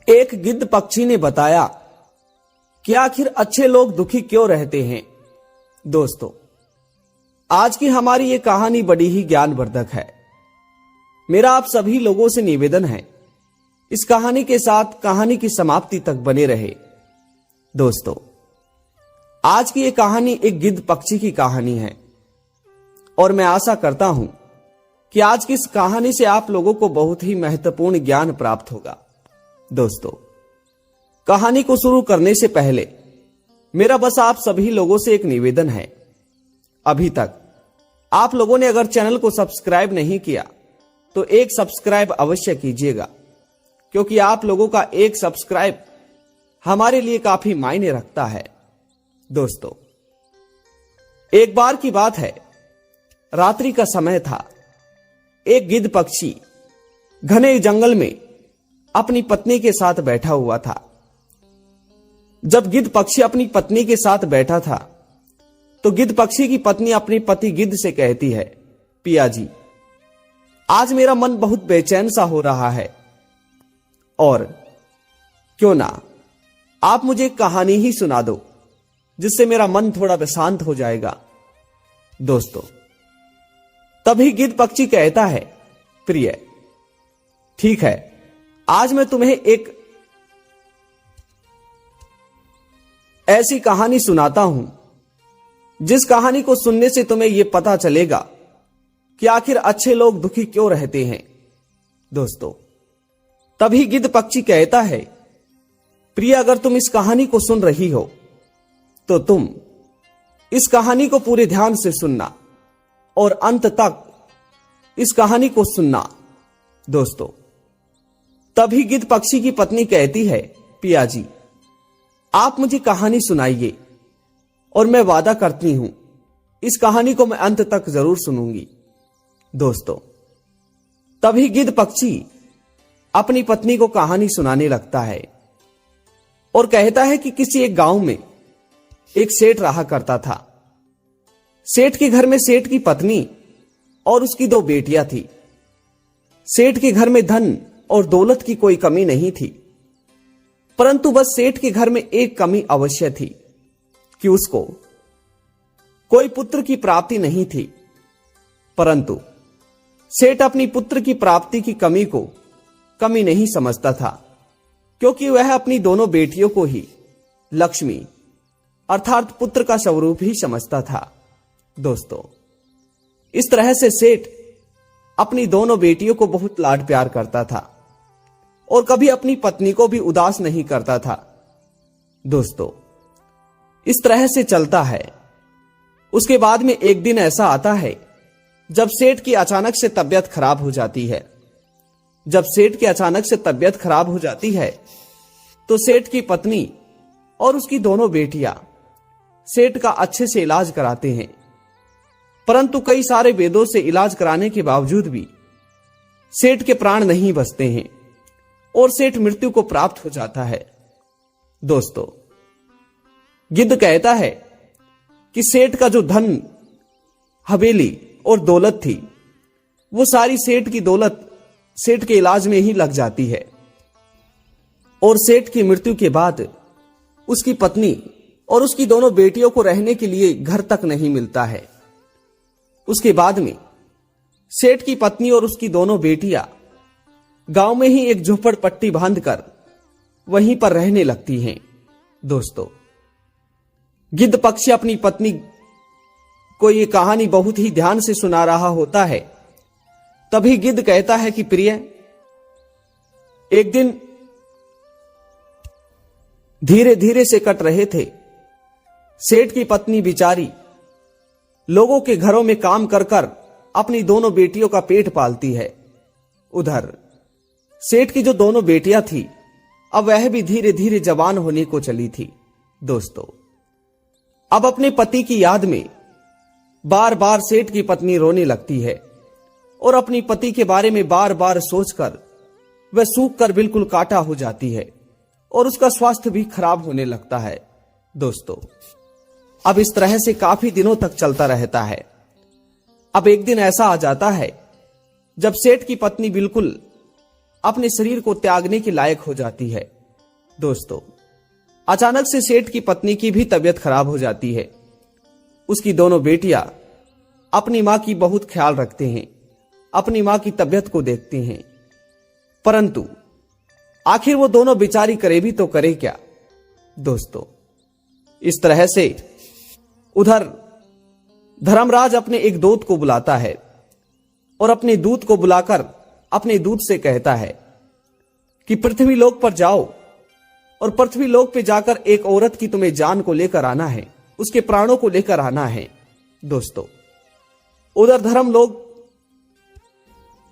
एक गिद्ध पक्षी ने बताया कि आखिर अच्छे लोग दुखी क्यों रहते हैं। दोस्तों, आज की हमारी ये कहानी बड़ी ही ज्ञानवर्धक है। मेरा आप सभी लोगों से निवेदन है, इस कहानी के साथ कहानी की समाप्ति तक बने रहे। दोस्तों, आज की ये कहानी एक गिद्ध पक्षी की कहानी है और मैं आशा करता हूं कि आज की इस कहानी से आप लोगों को बहुत ही महत्वपूर्ण ज्ञान प्राप्त होगा। दोस्तों, कहानी को शुरू करने से पहले मेरा बस आप सभी लोगों से एक निवेदन है। अभी तक आप लोगों ने अगर चैनल को सब्सक्राइब नहीं किया तो एक सब्सक्राइब अवश्य कीजिएगा, क्योंकि आप लोगों का एक सब्सक्राइब हमारे लिए काफी मायने रखता है। दोस्तों, एक बार की बात है, रात्रि का समय था। एक गिद्ध पक्षी घने जंगल में अपनी पत्नी के साथ बैठा हुआ था। जब गिद्ध पक्षी अपनी पत्नी के साथ बैठा था तो गिद्ध पक्षी की पत्नी अपने पति गिद्ध से कहती है, पिया जी, आज मेरा मन बहुत बेचैन सा हो रहा है और क्यों ना आप मुझे कहानी ही सुना दो, जिससे मेरा मन थोड़ा शांत हो जाएगा। दोस्तों, तभी गिद्ध पक्षी कहता है, प्रिय, ठीक है, आज मैं तुम्हें एक ऐसी कहानी सुनाता हूं जिस कहानी को सुनने से तुम्हें यह पता चलेगा कि आखिर अच्छे लोग दुखी क्यों रहते हैं। दोस्तों, तभी गिद्ध पक्षी कहता है, प्रिय, अगर तुम इस कहानी को सुन रही हो तो तुम इस कहानी को पूरे ध्यान से सुनना और अंत तक इस कहानी को सुनना। दोस्तों, तभी गिद्ध पक्षी की पत्नी कहती है, पिया जी, आप मुझे कहानी सुनाइए और मैं वादा करती हूं इस कहानी को मैं अंत तक जरूर सुनूंगी। दोस्तों, तभी गिद्ध पक्षी अपनी पत्नी को कहानी सुनाने लगता है और कहता है कि किसी एक गांव में एक सेठ रहा करता था। सेठ के घर में सेठ की पत्नी और उसकी 2 बेटियां थी। सेठ के घर में धन और दौलत की कोई कमी नहीं थी, परंतु बस सेठ के घर में एक कमी अवश्य थी कि उसको कोई पुत्र की प्राप्ति नहीं थी। परंतु सेठ अपनी पुत्र की प्राप्ति की कमी को कमी नहीं समझता था, क्योंकि वह अपनी दोनों बेटियों को ही लक्ष्मी अर्थात पुत्र का स्वरूप ही समझता था। दोस्तों, इस तरह से सेठ अपनी दोनों बेटियों को बहुत लाड प्यार करता था और कभी अपनी पत्नी को भी उदास नहीं करता था। दोस्तों, इस तरह से चलता है। उसके बाद में एक दिन ऐसा आता है जब सेठ की अचानक से तबीयत खराब हो जाती है। जब सेठ की अचानक से तबीयत खराब हो जाती है तो सेठ की पत्नी और उसकी दोनों बेटियां सेठ का अच्छे से इलाज कराते हैं, परंतु कई सारे वेदों से इलाज कराने के बावजूद भी सेठ के प्राण नहीं बचते हैं और सेठ मृत्यु को प्राप्त हो जाता है। दोस्तों, गिद्ध कहता है कि सेठ का जो धन, हवेली और दौलत थी, वो सारी सेठ की दौलत सेठ के इलाज में ही लग जाती है और सेठ की मृत्यु के बाद उसकी पत्नी और उसकी दोनों बेटियों को रहने के लिए घर तक नहीं मिलता है। उसके बाद में सेठ की पत्नी और उसकी दोनों बेटियां गांव में ही एक झोपड़पट्टी बांधकर वहीं पर रहने लगती हैं। दोस्तों, गिद्ध पक्षी अपनी पत्नी को यह कहानी बहुत ही ध्यान से सुना रहा होता है। तभी गिद्ध कहता है कि प्रिय, एक दिन धीरे धीरे से कट रहे थे। सेठ की पत्नी बिचारी लोगों के घरों में काम कर कर अपनी दोनों बेटियों का पेट पालती है। उधर सेठ की जो दोनों बेटियां थी, अब वह भी धीरे धीरे जवान होने को चली थी। दोस्तों, अब अपने पति की याद में बार बार सेठ की पत्नी रोने लगती है और अपनी पति के बारे में बार बार सोचकर वह सूख कर बिल्कुल काटा हो जाती है और उसका स्वास्थ्य भी खराब होने लगता है। दोस्तों, अब इस तरह से काफी दिनों तक चलता रहता है। अब एक दिन ऐसा आ जाता है जब सेठ की पत्नी बिल्कुल अपने शरीर को त्यागने के लायक हो जाती है। दोस्तों, अचानक से सेठ की पत्नी की भी तबीयत खराब हो जाती है। उसकी दोनों बेटियां अपनी मां की बहुत ख्याल रखते हैं, अपनी मां की तबीयत को देखते हैं, परंतु आखिर वो दोनों बेचारी करे भी तो करे क्या। दोस्तों, इस तरह से उधर धर्मराज अपने एक दूत को बुलाता है और अपने दूत को बुलाकर अपने दूत से कहता है कि पृथ्वी लोक पर जाओ और पृथ्वी लोक पे जाकर एक औरत की तुम्हें जान को लेकर आना है, उसके प्राणों को लेकर आना है। दोस्तों, उधर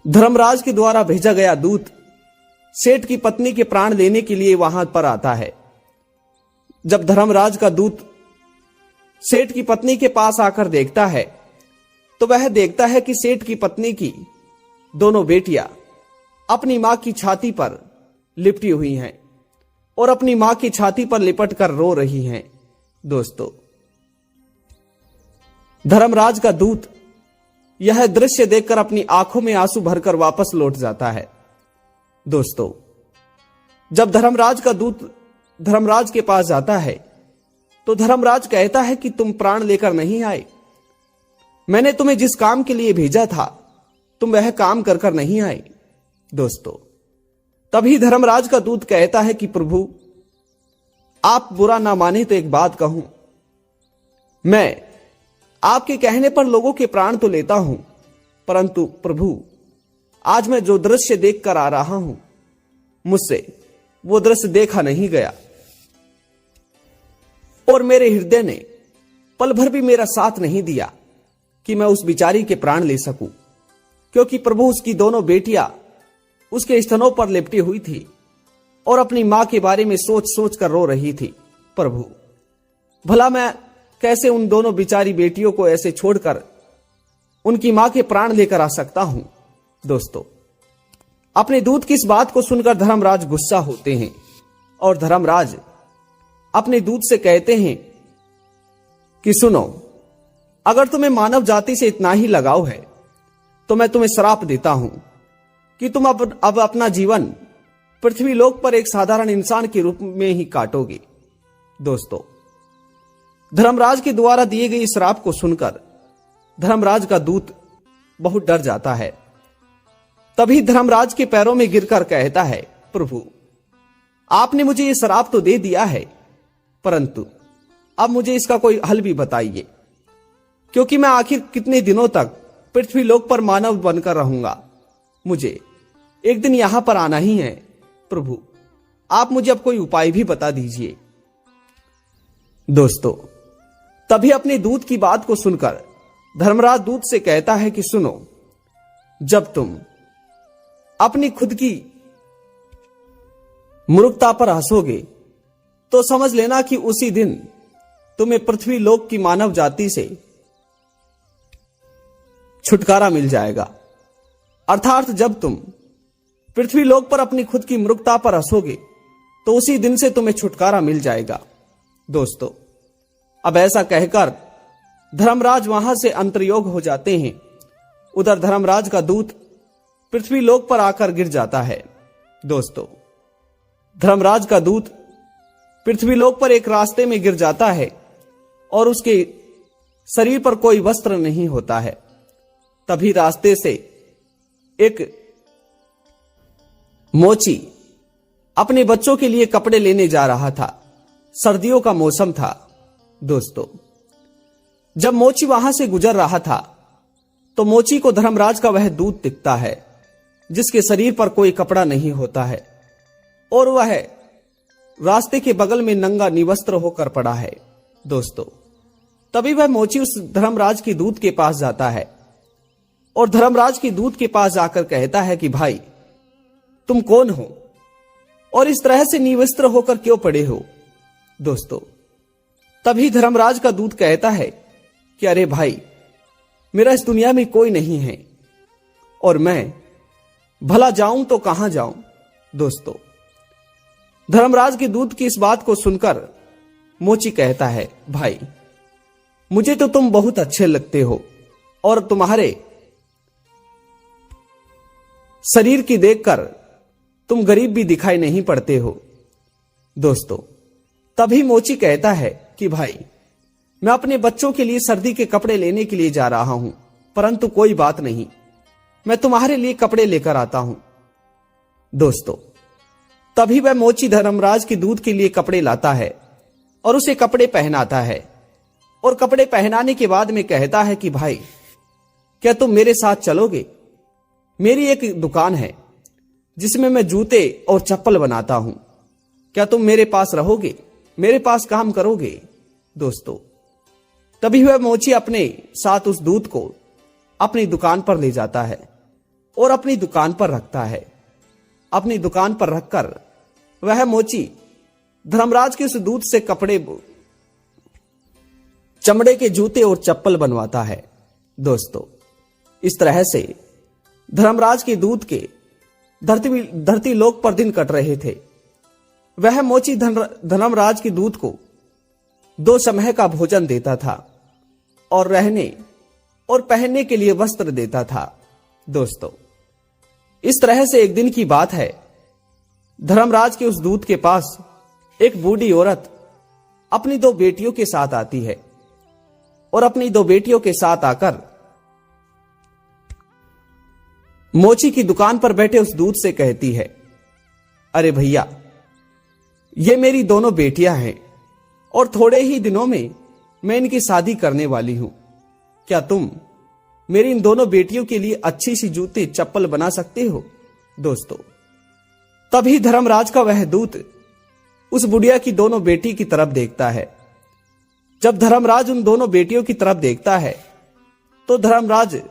धर्मराज के द्वारा भेजा गया दूत सेठ की पत्नी के प्राण लेने के लिए वहां पर आता है। जब धर्मराज का दूत सेठ की पत्नी के पास आकर देखता है तो वह देखता है कि सेठ की पत्नी की दोनों बेटियां अपनी मां की छाती पर लिपटी हुई हैं और अपनी मां की छाती पर लिपट कर रो रही हैं। दोस्तों, धर्मराज का दूत यह दृश्य देखकर अपनी आंखों में आंसू भरकर वापस लौट जाता है। दोस्तों, जब धर्मराज का दूत धर्मराज के पास जाता है तो धर्मराज कहता है कि तुम प्राण लेकर नहीं आए, मैंने तुम्हें जिस काम के लिए भेजा था तुम वह काम कर कर नहीं आए। दोस्तों, तभी धर्मराज का दूत कहता है कि प्रभु, आप बुरा ना माने तो एक बात कहूं, मैं आपके कहने पर लोगों के प्राण तो लेता हूं, परंतु प्रभु, आज मैं जो दृश्य देखकर आ रहा हूं मुझसे वो दृश्य देखा नहीं गया और मेरे हृदय ने पल भर भी मेरा साथ नहीं दिया कि मैं उस बिचारी के प्राण ले सकूं, क्योंकि प्रभु उसकी दोनों बेटियां उसके स्तनों पर लिपटी हुई थी और अपनी मां के बारे में सोच सोच कर रो रही थी। प्रभु, भला मैं कैसे उन दोनों बिचारी बेटियों को ऐसे छोड़कर उनकी मां के प्राण लेकर आ सकता हूं। दोस्तों, अपने दूत की इस बात को सुनकर धर्मराज गुस्सा होते हैं और धर्मराज अपने दूत से कहते हैं कि सुनो, अगर तुम्हें मानव जाति से इतना ही लगाव है तो मैं तुम्हें श्राप देता हूं कि तुम अब अपना जीवन पृथ्वी लोक पर एक साधारण इंसान के रूप में ही काटोगे। दोस्तों, धर्मराज के द्वारा दिए गए श्राप को सुनकर धर्मराज का दूत बहुत डर जाता है। तभी धर्मराज के पैरों में गिरकर कहता है, प्रभु, आपने मुझे यह श्राप तो दे दिया है, परंतु अब मुझे इसका कोई हल भी बताइए, क्योंकि मैं आखिर कितने दिनों तक पृथ्वी लोक पर मानव बनकर रहूंगा। मुझे एक दिन यहां पर आना ही है। प्रभु, आप मुझे अब कोई उपाय भी बता दीजिए। दोस्तों, तभी अपने दूत की बात को सुनकर धर्मराज दूत से कहता है कि सुनो, जब तुम अपनी खुद की मूर्खता पर हंसोगे तो समझ लेना कि उसी दिन तुम्हें पृथ्वी लोक की मानव जाति से छुटकारा मिल जाएगा। अर्थात जब तुम पृथ्वी लोक पर अपनी खुद की मूर्खता पर हंसोगे तो उसी दिन से तुम्हें छुटकारा मिल जाएगा। दोस्तों, अब ऐसा कहकर धर्मराज वहां से अंतर्योग हो जाते हैं। उधर धर्मराज का दूत पृथ्वी लोक पर आकर गिर जाता है। दोस्तों, धर्मराज का दूत पृथ्वी लोक पर एक रास्ते में गिर जाता है और उसके शरीर पर कोई वस्त्र नहीं होता है। तभी रास्ते से एक मोची अपने बच्चों के लिए कपड़े लेने जा रहा था। सर्दियों का मौसम था। दोस्तों, जब मोची वहां से गुजर रहा था तो मोची को धर्मराज का वह दूत दिखता है जिसके शरीर पर कोई कपड़ा नहीं होता है और वह रास्ते के बगल में नंगा निवस्त्र होकर पड़ा है। दोस्तों, तभी वह मोची उस धर्मराज के दूत के पास जाता है और धर्मराज के दूत के पास जाकर कहता है कि भाई, तुम कौन हो और इस तरह से निवस्त्र होकर क्यों पड़े हो। दोस्तों, तभी धर्मराज का दूत कहता है कि अरे भाई, मेरा इस दुनिया में कोई नहीं है और मैं भला जाऊं तो कहां जाऊं। दोस्तों, धर्मराज के दूत की इस बात को सुनकर मोची कहता है, भाई, मुझे तो तुम बहुत अच्छे लगते हो और तुम्हारे शरीर की देखकर तुम गरीब भी दिखाई नहीं पड़ते हो। दोस्तों, तभी मोची कहता है कि भाई, मैं अपने बच्चों के लिए सर्दी के कपड़े लेने के लिए जा रहा हूं, परंतु कोई बात नहीं, मैं तुम्हारे लिए कपड़े लेकर आता हूं। दोस्तों, तभी वह मोची धर्मराज के दूत के लिए कपड़े लाता है और उसे कपड़े पहनाता है, और कपड़े पहनाने के बाद में कहता है कि भाई, क्या तुम मेरे साथ चलोगे? मेरी एक दुकान है जिसमें मैं जूते और चप्पल बनाता हूं, क्या तुम मेरे पास रहोगे, मेरे पास काम करोगे? दोस्तों, तभी वह मोची अपने साथ उस दूत को अपनी दुकान पर ले जाता है और अपनी दुकान पर रखता है। अपनी दुकान पर रखकर वह मोची धर्मराज के उस दूत से कपड़े, चमड़े के जूते और चप्पल बनवाता है। दोस्तों, इस तरह से धर्मराज के दूत के धरती लोक पर दिन कट रहे थे। वह मोची धर्मराज के दूत को 2 समय का भोजन देता था और रहने और पहनने के लिए वस्त्र देता था। दोस्तों, इस तरह से एक दिन की बात है, धर्मराज के उस दूत के पास एक बूढ़ी औरत अपनी 2 बेटियों के साथ आती है और अपनी 2 बेटियों के साथ आकर मोची की दुकान पर बैठे उस दूत से कहती है, अरे भैया, ये मेरी दोनों बेटियां हैं और थोड़े ही दिनों में मैं इनकी शादी करने वाली हूं। क्या तुम मेरी इन दोनों बेटियों के लिए अच्छी सी जूते चप्पल बना सकते हो? दोस्तों, तभी धर्मराज का वह दूत उस बुढ़िया की दोनों बेटी की तरफ देखता है। जब धर्मराज उन दोनों बेटियों की तरफ देखता है तो धर्मराज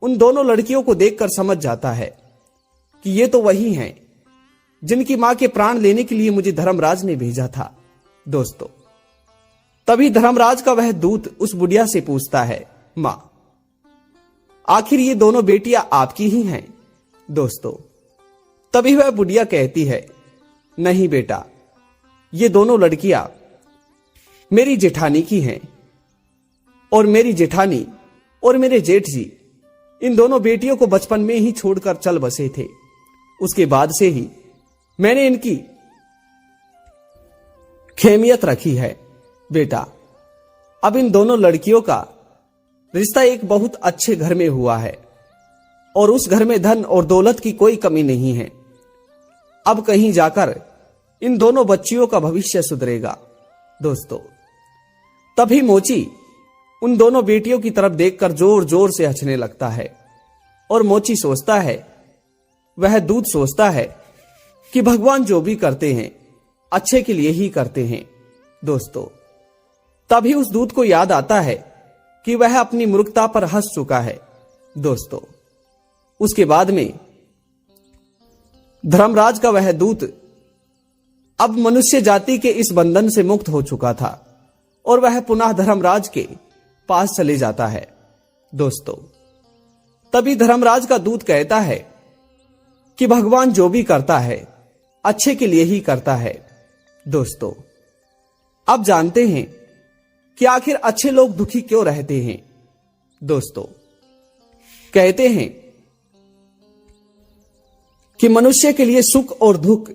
उन दोनों लड़कियों को देखकर समझ जाता है कि ये तो वही हैं जिनकी मां के प्राण लेने के लिए मुझे धर्मराज ने भेजा था। दोस्तों, तभी धर्मराज का वह दूत उस बुढ़िया से पूछता है, मां, आखिर ये दोनों बेटियां आपकी ही हैं? दोस्तों, तभी वह बुढ़िया कहती है, नहीं बेटा, ये दोनों लड़कियां मेरी जेठानी की हैं और मेरी जेठानी और मेरे जेठ जी इन दोनों बेटियों को बचपन में ही छोड़कर चल बसे थे। उसके बाद से ही मैंने इनकी खेमियत रखी है। बेटा, अब इन दोनों लड़कियों का रिश्ता एक बहुत अच्छे घर में हुआ है और उस घर में धन और दौलत की कोई कमी नहीं है। अब कहीं जाकर इन दोनों बच्चियों का भविष्य सुधरेगा। दोस्तों, तभी मोची उन दोनों बेटियों की तरफ देखकर जोर जोर से हंसने लगता है और मोची सोचता है, वह दूत सोचता है कि भगवान जो भी करते हैं अच्छे के लिए ही करते हैं। दोस्तों, तभी उस दूत को याद आता है कि वह अपनी मूर्खता पर हंस चुका है। दोस्तों, उसके बाद में धर्मराज का वह दूत अब मनुष्य जाति के इस बंधन से मुक्त हो चुका था और वह पुनः धर्मराज के पास चले जाता है। दोस्तों, तभी धर्मराज का दूत कहता है कि भगवान जो भी करता है अच्छे के लिए ही करता है। दोस्तों, अब जानते हैं कि आखिर अच्छे लोग दुखी क्यों रहते हैं। दोस्तों, कहते हैं कि मनुष्य के लिए सुख और दुख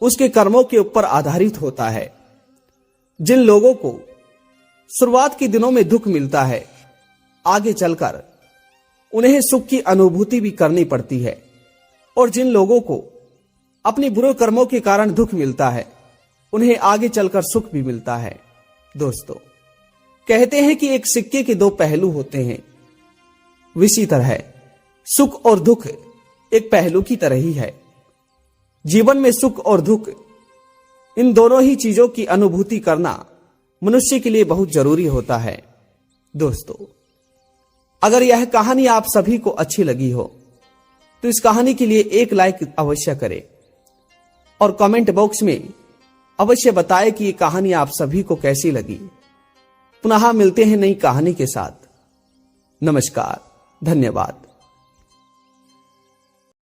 उसके कर्मों के ऊपर आधारित होता है। जिन लोगों को शुरुआत के दिनों में दुख मिलता है, आगे चलकर उन्हें सुख की अनुभूति भी करनी पड़ती है, और जिन लोगों को अपने बुरे कर्मों के कारण दुख मिलता है, उन्हें आगे चलकर सुख भी मिलता है। दोस्तों, कहते हैं कि एक सिक्के के 2 पहलू होते हैं, इसी तरह सुख और दुख एक पहलू की तरह ही है। जीवन में सुख और दुख, इन दोनों ही चीजों की अनुभूति करना मनुष्य के लिए बहुत जरूरी होता है। दोस्तों, अगर यह कहानी आप सभी को अच्छी लगी हो तो इस कहानी के लिए एक लाइक अवश्य करें और कमेंट बॉक्स में अवश्य बताएं कि ये कहानी आप सभी को कैसी लगी। पुनः मिलते हैं नई कहानी के साथ। नमस्कार, धन्यवाद।